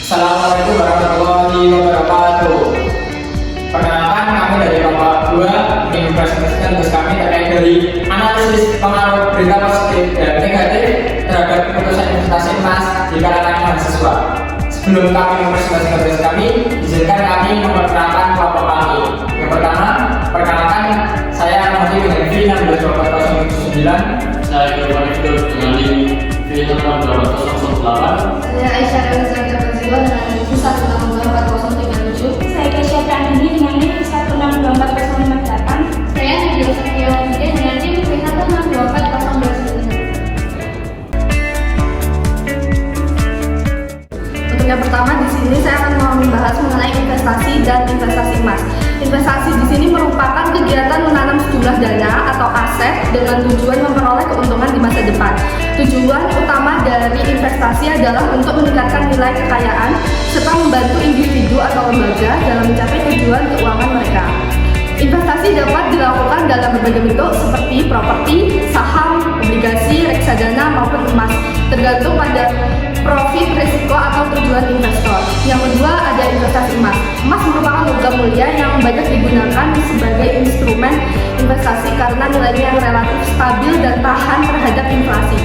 Assalamualaikum warahmatullahi wabarakatuh. Perkenalkan, kami dari kelompok 2 ingin mempresentasikan tugas kami terkait dari analisis pengaruh berita positif dan negatif terhadap keputusan investasi emas di kalangan mahasiswa. Sebelum kami mempresentasikan tugas kami, izinkan kami memperkenalkan kelompok kami. Yang pertama, perkenalkan, saya Ahmadi dengan V162409. Saya Irwan Ikut dengan V162408. Saya Aisyah Elizabeth Abazila dengan NIM 162437. Saya Kesha Prandini dengan NIM 162408. Saya Nadia Satya Wahida dengan NIM 162409. Untuk yang pertama di sini saya akan membahas mengenai investasi dan investasi emas. Investasi di sini merupakan kegiatan menanam sejumlah dana atau aset dengan tujuan memperoleh keuntungan di masa depan. Tujuan utama dari investasi adalah untuk meningkatkan nilai kekayaan serta membantu individu atau lembaga dalam mencapai tujuan keuangan mereka. Investasi dapat dilakukan dalam berbagai bentuk seperti properti, saham, obligasi, reksadana maupun emas, tergantung pada profit, risiko atau tujuan investor. Yang kedua ada investasi emas. Emas merupakan logam mulia yang banyak digunakan sebagai instrumen investasi karena nilainya yang relatif stabil dan tahan terhadap inflasi.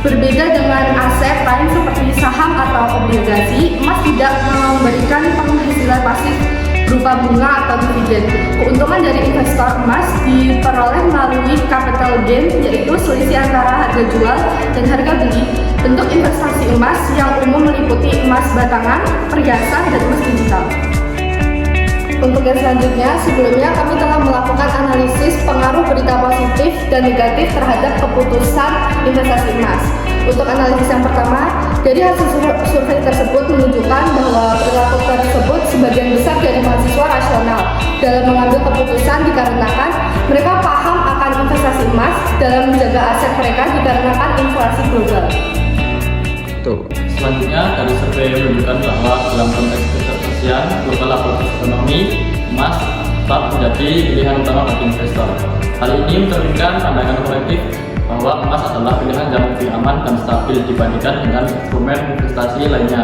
Berbeda dengan aset lain seperti saham atau obligasi, emas tidak memberikan penghasilan pasif berupa bunga atau dividen. Keuntungan dari investor emas diperoleh melalui capital gain, yaitu selisih antara harga jual dan harga beli. Bentuk investasi emas yang umum meliputi emas batangan, perhiasan, dan emas digital. Untuk yang selanjutnya, sebelumnya kami telah melakukan analisis pengaruh berita positif dan negatif terhadap keputusan investasi emas. Untuk analisis yang pertama, dari hasil survei tersebut menunjukkan bahwa perilaku tersebut sebagian besar dari mahasiswa rasional dalam mengambil keputusan dikarenakan mereka paham akan investasi emas dalam menjaga aset mereka dikarenakan inflasi global. Selanjutnya, dari survei menunjukkan bahwa dalam konteks ketersian global aparatus ekonomi, emas tetap menjadi pilihan utama bagi investor. Hal ini mencerminkan pandangan kolektif bahwa emas adalah pilihan yang lebih aman dan stabil dibandingkan dengan instrumen investasi lainnya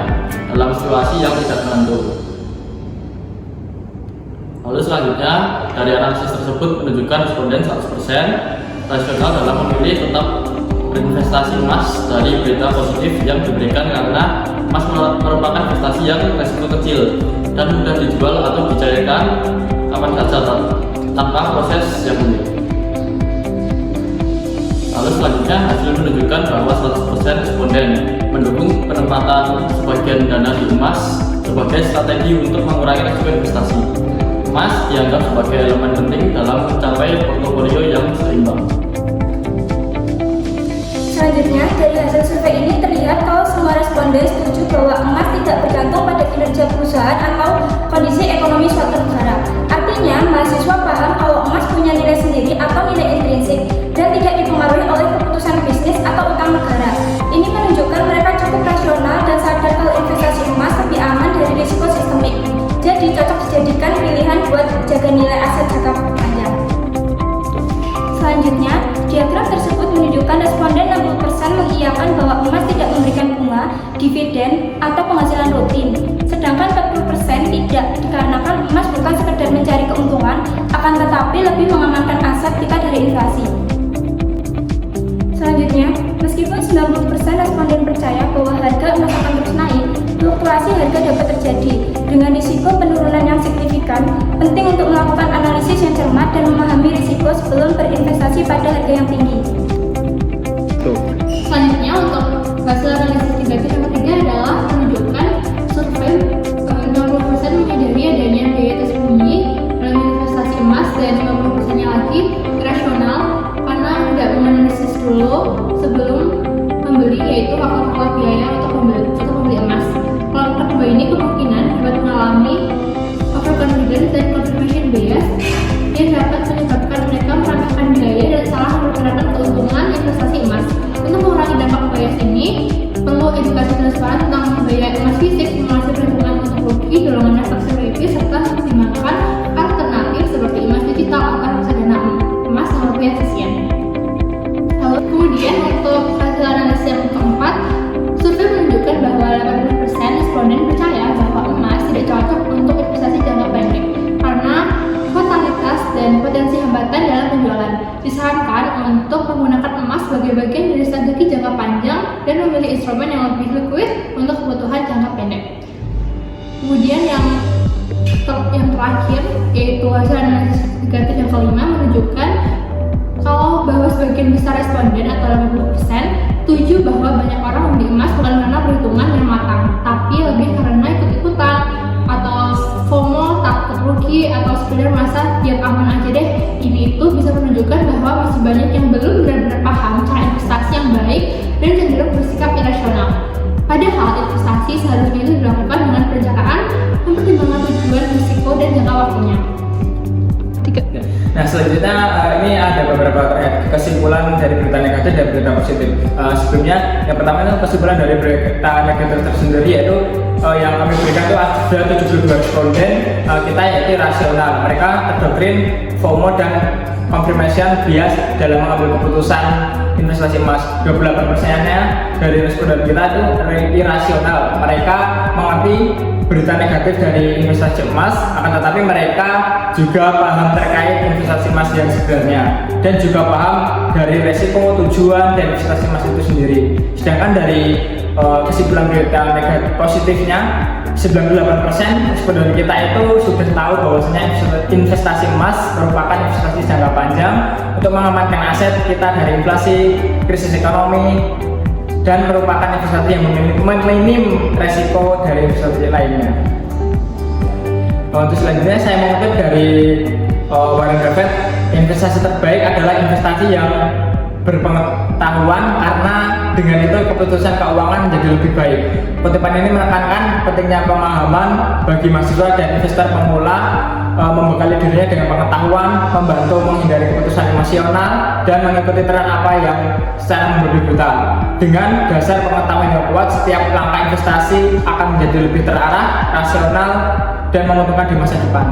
dalam situasi yang tidak menentu. Lalu selanjutnya, dari analisis tersebut menunjukkan responden 100% rasional dalam memilih tetap berinvestasi emas dari berita positif yang diberikan karena emas merupakan investasi yang resiko kecil dan mudah dijual atau dicairkan kapan saja tanpa proses yang rumit. Lalu selanjutnya, hasil menunjukkan bahwa 100% responden mendukung penempatan sebagian dana di emas sebagai strategi untuk mengurangi risiko investasi. Emas dianggap sebagai elemen penting dalam mencapai portofolio yang seimbang. Selanjutnya, dari hasil survei ini terlihat kalau semua responden setuju bahwa emas tidak bergantung pada kinerja perusahaan atau kondisi ekonomi suatu negara. Artinya, mahasiswa paham kalau emas punya nilai sendiri atau nilai intrinsik dan tidak dipengaruhi oleh keputusan bisnis atau utang negara. Ini menunjukkan mereka cukup rasional dan sadar kalau investasi emas lebih aman dari risiko sistemik. Jadi, cocok dijadikan pilihan buat jaga nilai aset jangka panjang. Selanjutnya, diagram tersebut menunjukkan responden 60% mengiyakan bahwa emas tidak memberikan bunga, dividen, atau penghasilan rutin. Sedangkan 40% tidak, dikarenakan emas bukan sekedar mencari keuntungan, akan tetapi lebih mengamankan aset kita dari inflasi. Selanjutnya, meskipun 90% responden percaya bahwa harga emas akan terus naik, fluktuasi harga dapat terjadi. Dengan risiko penurunan yang signifikan, penting untuk melakukan analisis yang cermat dan memahami risiko sebelum berinvestasi pada harga yang tinggi. Selanjutnya, untuk hasil analisis negatif yang ketiga adalah menunjukkan survei 60% menyadari adanya biaya tersembunyi dalam investasi emas dan 50%-nya lagi irasional karena tidak menganalisis dulu sebelum membeli, yaitu faktor-faktor biaya untuk membeli emas. Kelompok kedua ini kemungkinan dapat mengalami overconfidence dan confirmation bias yang dapat menyebabkan mereka merasakan biaya dan salah memperkirakan keuntungan investasi emas. Untuk mengurangi dampak bias ini, perlu edukasi transparan tentang biaya emas fisik, simulasi perhitungan untuk rugi, dorongan efek sekuritis, serta mempertimbangkan alternatif seperti emas digital atau reksadana emas yang lebih efisien. Lalu kemudian untuk hasil analisis yang keempat, survei menunjukkan bahwa 80% responden percaya Kemudian yang terakhir yaitu hasil analisis negatif yang kelima menunjukkan kalau bahwa sebagian besar responden atau 80% setuju bahwa banyak orang membeli emas bukan karena perhitungan yang matang, tapi lebih karena ikut-ikutan atau FOMO, takut rugi, atau sekedar merasa biar aman aja deh. Ini itu bisa menunjukkan bahwa masih banyak yang belum benar-benar paham cara investasi yang baik dan cenderung bersikap irasional. Padahal investasi seharusnya itu dilakukan dengan perencanaan, mempertimbangkan tujuan, risiko, dan jangka waktunya. Nah selanjutnya ini ada beberapa kesimpulan dari berita negatif dan berita positif. Sebelumnya yang pertama itu kesimpulan dari berita negatif tersendiri, yaitu yang kami berikan itu ada 72 responden kita yaitu rasional. Mereka terdoktrin FOMO dan confirmation bias dalam mengambil keputusan investasi emas. 28%-nya dari responden kita itu irasional. Mereka mengerti berita negatif dari investasi emas, akan tetapi mereka juga paham terkait investasi emas yang sebenarnya dan juga paham dari resiko, tujuan dan investasi emas itu sendiri. Sedangkan dari kesimpulan berita negatif positifnya, 98% responden kita itu sudah tahu bahwasanya investasi emas merupakan investasi jangka panjang untuk mengamankan aset kita dari inflasi, krisis ekonomi, dan merupakan investasi yang meminim resiko dari investasi lainnya. Untuk selanjutnya saya mengutip dari Warren Buffett, investasi terbaik adalah investasi yang berpengetahuan karena dengan itu keputusan keuangan menjadi lebih baik. Kutipan ini menekankan pentingnya pemahaman bagi mahasiswa dan investor pemula, membekali dirinya dengan pengetahuan, membantu menghindari keputusan emosional dan mengikuti tren apa yang secara membabi buta. Dengan dasar pengetahuan yang kuat, setiap langkah investasi akan menjadi lebih terarah, rasional dan menguntungkan di masa depan.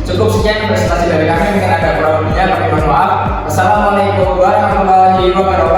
Cukup sekian presentasi dari kami, mungkin ada kurang lebihnya, kami mohon maaf. Assalamualaikum warahmatullahi wabarakatuh.